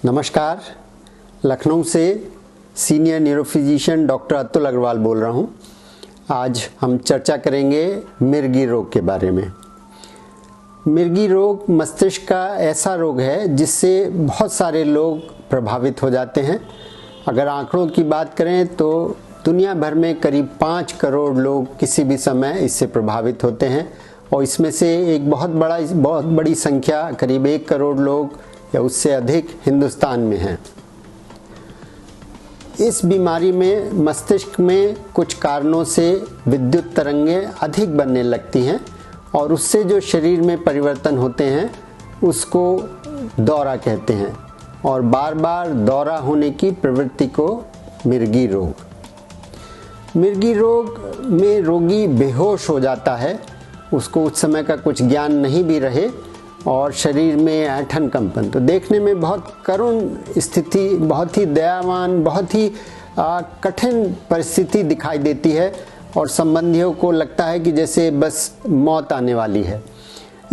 नमस्कार, लखनऊ से senior neurophysician doctor Atul Agrawal बोल रहा हूँ। आज हम चर्चा करेंगे मिर्गी रोग के बारे में। मिर्गी रोग मस्तिष्क का ऐसा रोग है जिससे बहुत सारे लोग प्रभावित हो जाते हैं। अगर आंकड़ों की बात करें तो दुनिया भर में करीब 5 करोड़ लोग किसी भी समय इससे प्रभावित होते हैं और इसमें से एक बहुत बड़ी संख्या करीब 1 करोड़ लोग या उससे अधिक हिंदुस्तान में हैं। इस बीमारी में मस्तिष्क में कुछ कारणों से विद्युत तरंगें अधिक बनने लगती हैं और उससे जो शरीर में परिवर्तन होते हैं उसको दौरा कहते हैं और बार बार दौरा होने की प्रवृत्ति को मिर्गी रोग में रोगी बेहोश हो जाता है, उसको उस समय का कुछ ज्ञान नहीं भी रहे और शरीर में ऐंठन कंपन। तो देखने में बहुत करुण स्थिति, बहुत ही दयावान, बहुत ही कठिन परिस्थिति दिखाई देती है और संबंधियों को लगता है कि जैसे बस मौत आने वाली है।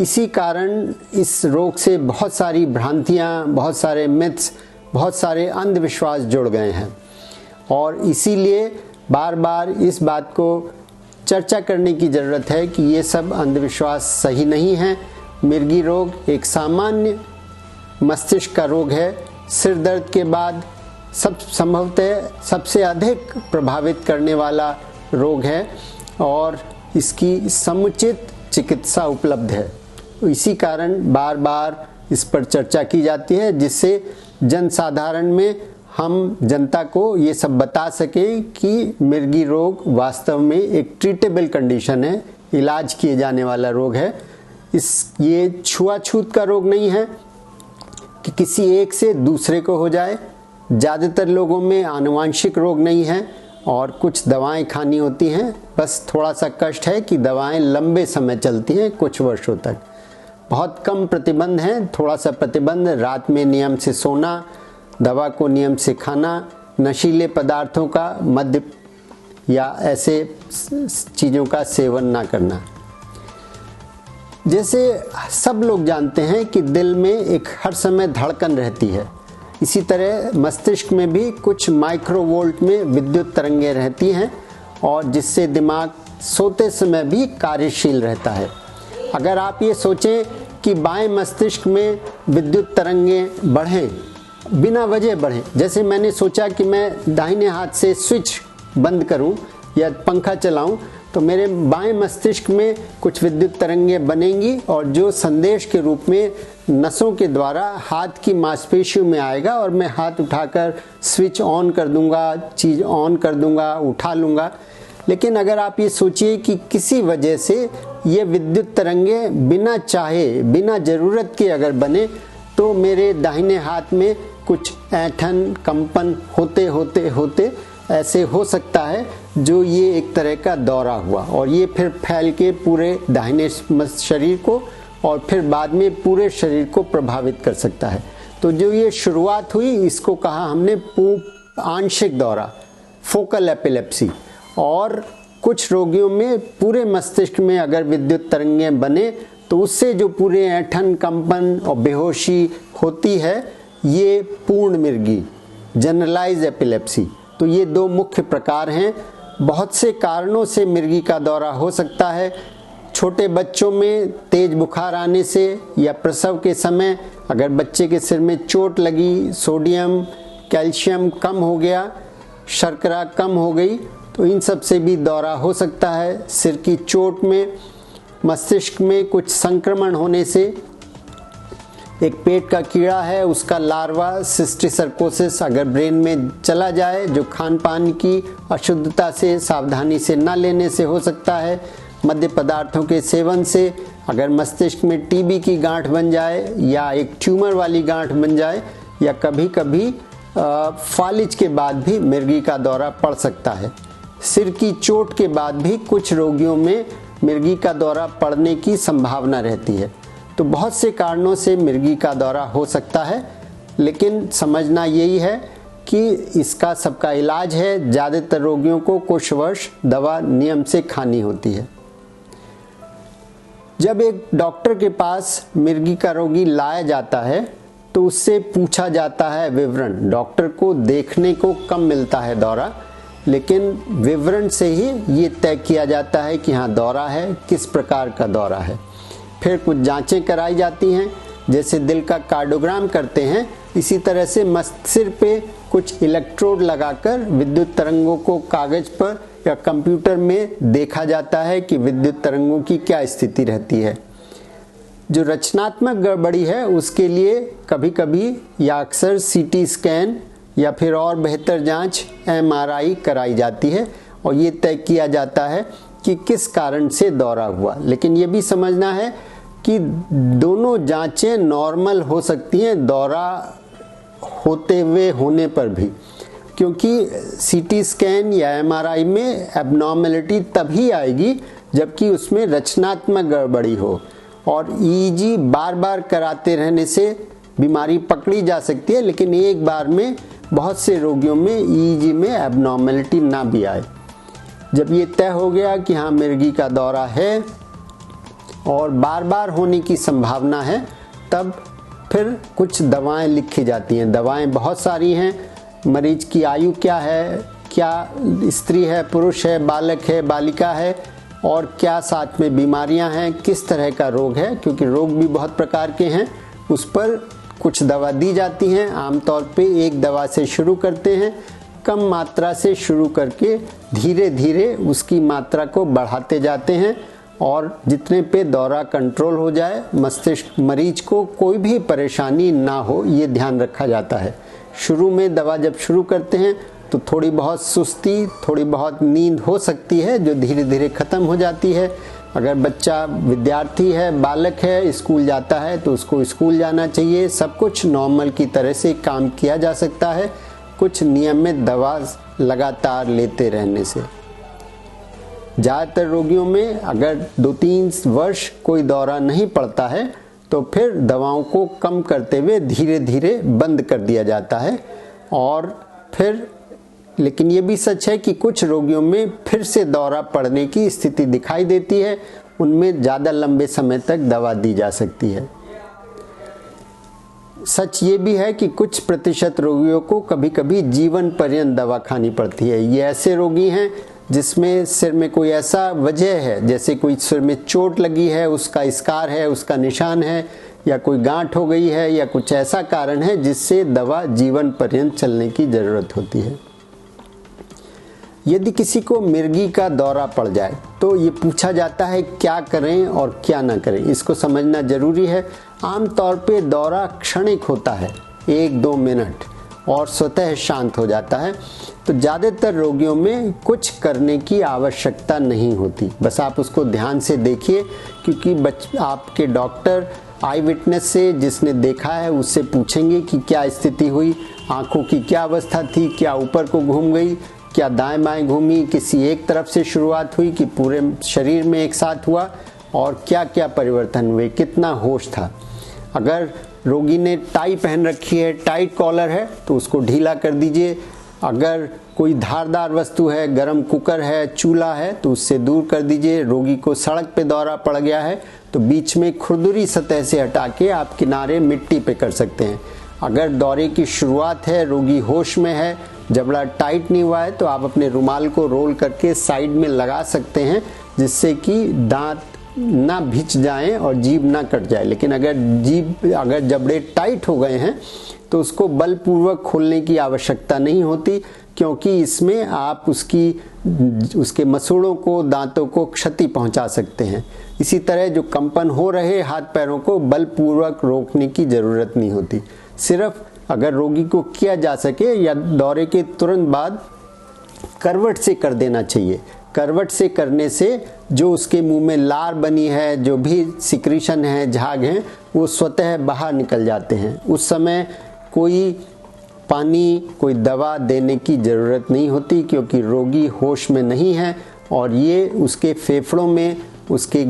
इसी कारण इस रोग से बहुत सारी भ्रांतियाँ, बहुत सारे मिथ्स, बहुत सारे अंधविश्वास जुड़ गए हैं और इसीलिए बार बार इस बात को चर्चा करने की ज़रूरत है कि ये सब अंधविश्वास सही नहीं है। मिर्गी रोग एक सामान्य मस्तिष्क का रोग है। सिर दर्द के बाद संभवतः सबसे अधिक प्रभावित करने वाला रोग है और इसकी समुचित चिकित्सा उपलब्ध है। इसी कारण बार बार इस पर चर्चा की जाती है जिससे जनसाधारण में हम जनता को ये सब बता सकें कि मिर्गी रोग वास्तव में एक ट्रीटेबल कंडीशन है, इलाज किए जाने वाला रोग है। ये छुआछूत का रोग नहीं है कि किसी एक से दूसरे को हो जाए। ज़्यादातर लोगों में आनुवांशिक रोग नहीं है और कुछ दवाएं खानी होती हैं। बस थोड़ा सा कष्ट है कि दवाएं लंबे समय चलती हैं, कुछ वर्षों तक। बहुत कम प्रतिबंध हैं, थोड़ा सा प्रतिबंध, रात में नियम से सोना, दवा को नियम से खाना, नशीले पदार्थों का, मद्य या ऐसे चीज़ों का सेवन ना करना। जैसे सब लोग जानते हैं कि दिल में एक हर समय धड़कन रहती है, इसी तरह मस्तिष्क में भी कुछ माइक्रोवोल्ट में विद्युत तरंगें रहती हैं और जिससे दिमाग सोते समय भी कार्यशील रहता है। अगर आप ये सोचें कि बाएं मस्तिष्क में विद्युत तरंगें बढ़ें, बिना वजह बढ़ें, जैसे मैंने सोचा कि मैं दाहिने हाथ से स्विच बंद करूं या पंखा चलाऊं तो मेरे बाएं मस्तिष्क में कुछ विद्युत तरंगें बनेंगी और जो संदेश के रूप में नसों के द्वारा हाथ की मांसपेशियों में आएगा और मैं हाथ उठाकर स्विच ऑन कर दूंगा, चीज़ ऑन कर दूंगा, उठा लूँगा। लेकिन अगर आप ये सोचिए कि किसी वजह से ये विद्युत तरंगें बिना चाहे, बिना ज़रूरत के अगर बने तो मेरे दाहिने हाथ में कुछ ऐंठन कंपन होते होते होते ऐसे हो सकता है जो ये एक तरह का दौरा हुआ और ये फिर फैल के पूरे दाहिने शरीर को और फिर बाद में पूरे शरीर को प्रभावित कर सकता है। तो जो ये शुरुआत हुई इसको कहा हमने आंशिक दौरा, फोकल एपिलेप्सी। और कुछ रोगियों में पूरे मस्तिष्क में अगर विद्युत तरंगें बने तो उससे जो पूरे ऐंठन कंपन और बेहोशी होती है ये पूर्ण मिर्गी, जनरलाइज एपिलेप्सी। तो ये 2 मुख्य प्रकार हैं। बहुत से कारणों से मिर्गी का दौरा हो सकता है। छोटे बच्चों में तेज बुखार आने से या प्रसव के समय अगर बच्चे के सिर में चोट लगी, सोडियम कैल्शियम कम हो गया, शर्करा कम हो गई, तो इन सब से भी दौरा हो सकता है। सिर की चोट में मस्तिष्क में कुछ संक्रमण होने से, एक पेट का कीड़ा है उसका लार्वा सिस्टिसर्कोसिस अगर ब्रेन में चला जाए, जो खान पान की अशुद्धता से, सावधानी से न लेने से हो सकता है। मद्य पदार्थों के सेवन से अगर मस्तिष्क में टीबी की गांठ बन जाए या एक ट्यूमर वाली गांठ बन जाए या कभी कभी फालिज के बाद भी मिर्गी का दौरा पड़ सकता है। सिर की चोट के बाद भी कुछ रोगियों में मिर्गी का दौरा पड़ने की संभावना रहती है। तो बहुत से कारणों से मिर्गी का दौरा हो सकता है, लेकिन समझना यही है कि इसका सबका इलाज है। ज़्यादातर रोगियों को कुछ वर्ष दवा नियम से खानी होती है। जब एक डॉक्टर के पास मिर्गी का रोगी लाया जाता है तो उससे पूछा जाता है विवरण। डॉक्टर को देखने को कम मिलता है दौरा, लेकिन विवरण से ही ये तय किया जाता है कि हाँ दौरा है, किस प्रकार का दौरा है। फिर कुछ जांचें कराई जाती हैं, जैसे दिल का कार्डियोग्राम करते हैं, इसी तरह से मस्तिष्क पे कुछ इलेक्ट्रोड लगाकर विद्युत तरंगों को कागज पर या कंप्यूटर में देखा जाता है कि विद्युत तरंगों की क्या स्थिति रहती है। जो रचनात्मक गड़बड़ी है उसके लिए कभी कभी या अक्सर सीटी स्कैन या फिर और बेहतर जांच एमआरआई कराई जाती है और ये तय किया जाता है कि किस कारण से दौरा हुआ। लेकिन ये भी समझना है कि दोनों जांचें नॉर्मल हो सकती हैं दौरा होते हुए होने पर भी, क्योंकि सीटी स्कैन या एमआरआई में एबनॉर्मलिटी तभी आएगी जबकि उसमें रचनात्मक गड़बड़ी हो। और ईईजी बार बार कराते रहने से बीमारी पकड़ी जा सकती है, लेकिन एक बार में बहुत से रोगियों में ईईजी में एबनॉर्मलिटी ना भी आए। जब ये तय हो गया कि हाँ मिर्गी का दौरा है और बार बार होने की संभावना है, तब फिर कुछ दवाएं लिखी जाती हैं। दवाएं बहुत सारी हैं। मरीज की आयु क्या है, क्या स्त्री है, पुरुष है, बालक है, बालिका है, और क्या साथ में बीमारियां हैं, किस तरह का रोग है, क्योंकि रोग भी बहुत प्रकार के हैं, उस पर कुछ दवा दी जाती हैं। आमतौर पे एक दवा से शुरू करते हैं, कम मात्रा से शुरू करके धीरे धीरे उसकी मात्रा को बढ़ाते जाते हैं और जितने पे दौरा कंट्रोल हो जाए, मस्तिष्क मरीज को कोई भी परेशानी ना हो, ये ध्यान रखा जाता है। शुरू में दवा जब शुरू करते हैं तो थोड़ी बहुत सुस्ती, थोड़ी बहुत नींद हो सकती है जो धीरे धीरे ख़त्म हो जाती है। अगर बच्चा विद्यार्थी है, बालक है, स्कूल जाता है तो उसको स्कूल जाना चाहिए। सब कुछ नॉर्मल की तरह से काम किया जा सकता है, कुछ नियमित दवा लगातार लेते रहने से। ज़्यादातर रोगियों में अगर 2-3 वर्ष कोई दौरा नहीं पड़ता है तो फिर दवाओं को कम करते हुए धीरे धीरे बंद कर दिया जाता है। और फिर लेकिन ये भी सच है कि कुछ रोगियों में फिर से दौरा पड़ने की स्थिति दिखाई देती है, उनमें ज़्यादा लंबे समय तक दवा दी जा सकती है। सच ये भी है कि कुछ प्रतिशत रोगियों को कभी कभी जीवन पर्यंत दवा खानी पड़ती है। ये ऐसे रोगी हैं जिसमें सिर में कोई ऐसा वजह है, जैसे कोई सिर में चोट लगी है, उसका स्कार है, उसका निशान है, या कोई गांठ हो गई है, या कुछ ऐसा कारण है जिससे दवा जीवन पर्यंत चलने की ज़रूरत होती है। यदि किसी को मिर्गी का दौरा पड़ जाए तो ये पूछा जाता है क्या करें और क्या ना करें, इसको समझना जरूरी है। आमतौर पे दौरा क्षणिक होता है, 1-2 मिनट, और स्वतः शांत हो जाता है। तो ज़्यादातर रोगियों में कुछ करने की आवश्यकता नहीं होती, बस आप उसको ध्यान से देखिए, क्योंकि आपके डॉक्टर आई विटनेस से, जिसने देखा है, उससे पूछेंगे कि क्या स्थिति हुई, आँखों की क्या अवस्था थी, क्या ऊपर को घूम गई, क्या दाएं बाएं घूमी, किसी एक तरफ से शुरुआत हुई कि पूरे शरीर में एक साथ हुआ, और क्या क्या परिवर्तन हुए, कितना होश था। अगर रोगी ने टाई पहन रखी है, टाइट कॉलर है, तो उसको ढीला कर दीजिए। अगर कोई धारदार वस्तु है, गरम कुकर है, चूल्हा है, तो उससे दूर कर दीजिए। रोगी को सड़क पे दौरा पड़ गया है तो बीच में खुरदुरी सतह से हटा के आप किनारे मिट्टी पे कर सकते हैं। अगर दौरे की शुरुआत है, रोगी होश में है, जबड़ा टाइट नहीं हुआ है, तो आप अपने रुमाल को रोल करके साइड में लगा सकते हैं, जिससे कि दांत ना भिंच जाएं और जीभ ना कट जाए। लेकिन अगर जबड़े टाइट हो गए हैं तो उसको बलपूर्वक खोलने की आवश्यकता नहीं होती, क्योंकि इसमें आप उसके मसूड़ों को, दांतों को क्षति पहुंचा सकते हैं। इसी तरह जो कंपन हो रहे हाथ पैरों को बलपूर्वक रोकने की ज़रूरत नहीं होती। सिर्फ अगर रोगी को किया जा सके या दौरे के तुरंत बाद करवट से कर देना चाहिए। करवट से करने से जो उसके मुंह में लार बनी है, जो भी सिक्रीशन है, झाग हैं, वो स्वतः बाहर निकल जाते हैं। उस समय कोई पानी, कोई दवा देने की ज़रूरत नहीं होती, क्योंकि रोगी होश में नहीं है और ये उसके फेफड़ों में, उसके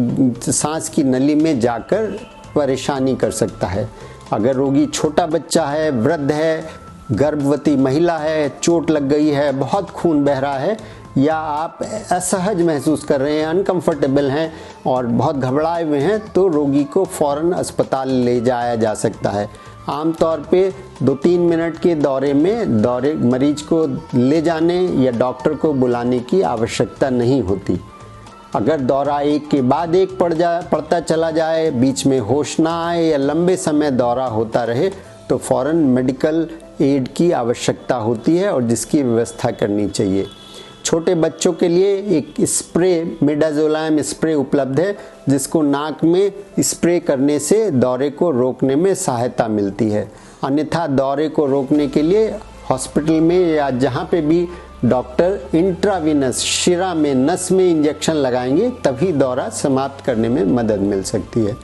सांस की नली में जाकर परेशानी कर सकता है। अगर रोगी छोटा बच्चा है, वृद्ध है, गर्भवती महिला है, चोट लग गई है, बहुत खून बह रहा है, या आप असहज महसूस कर रहे हैं, अनकंफर्टेबल हैं और बहुत घबराए हुए हैं, तो रोगी को फौरन अस्पताल ले जाया जा सकता है। आमतौर पे 2-3 मिनट के दौरे में मरीज को ले जाने या डॉक्टर को बुलाने की आवश्यकता नहीं होती। अगर दौरा एक के बाद एक पड़ता चला जाए, बीच में होश ना आए या लंबे समय दौरा होता रहे तो फौरन मेडिकल एड की आवश्यकता होती है और जिसकी व्यवस्था करनी चाहिए। छोटे बच्चों के लिए एक स्प्रे, मिडाज़ोलाम स्प्रे उपलब्ध है, जिसको नाक में स्प्रे करने से दौरे को रोकने में सहायता मिलती है। अन्यथा दौरे को रोकने के लिए हॉस्पिटल में या जहाँ पे भी डॉक्टर इंट्रावीनस शिरा में, नस में इंजेक्शन लगाएंगे, तभी दौरा समाप्त करने में मदद मिल सकती है।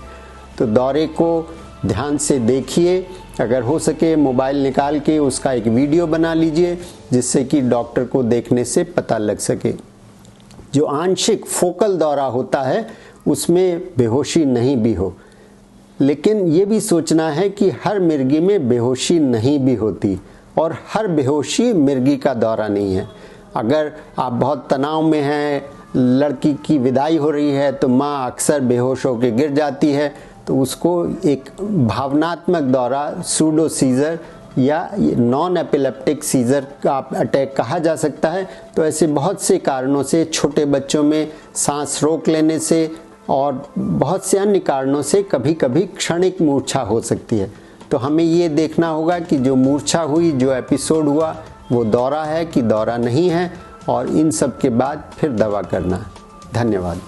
तो दौरे को ध्यान से देखिए, अगर हो सके मोबाइल निकाल के उसका एक वीडियो बना लीजिए जिससे कि डॉक्टर को देखने से पता लग सके। जो आंशिक फोकल दौरा होता है उसमें बेहोशी नहीं भी हो, लेकिन ये भी सोचना है कि हर मिर्गी में बेहोशी नहीं भी होती और हर बेहोशी मिर्गी का दौरा नहीं है। अगर आप बहुत तनाव में हैं, लड़की की विदाई हो रही है तो माँ अक्सर बेहोश होकर गिर जाती है, तो उसको एक भावनात्मक दौरा, सूडो सीजर या नॉन एपिलेप्टिक सीजर का अटैक कहा जा सकता है। तो ऐसे बहुत से कारणों से, छोटे बच्चों में सांस रोक लेने से और बहुत से अन्य कारणों से कभी कभी क्षणिक मूर्छा हो सकती है। तो हमें ये देखना होगा कि जो मूर्छा हुई, जो एपिसोड हुआ, वो दौरा है कि दौरा नहीं है, और इन सब के बाद फिर दवा करना। धन्यवाद।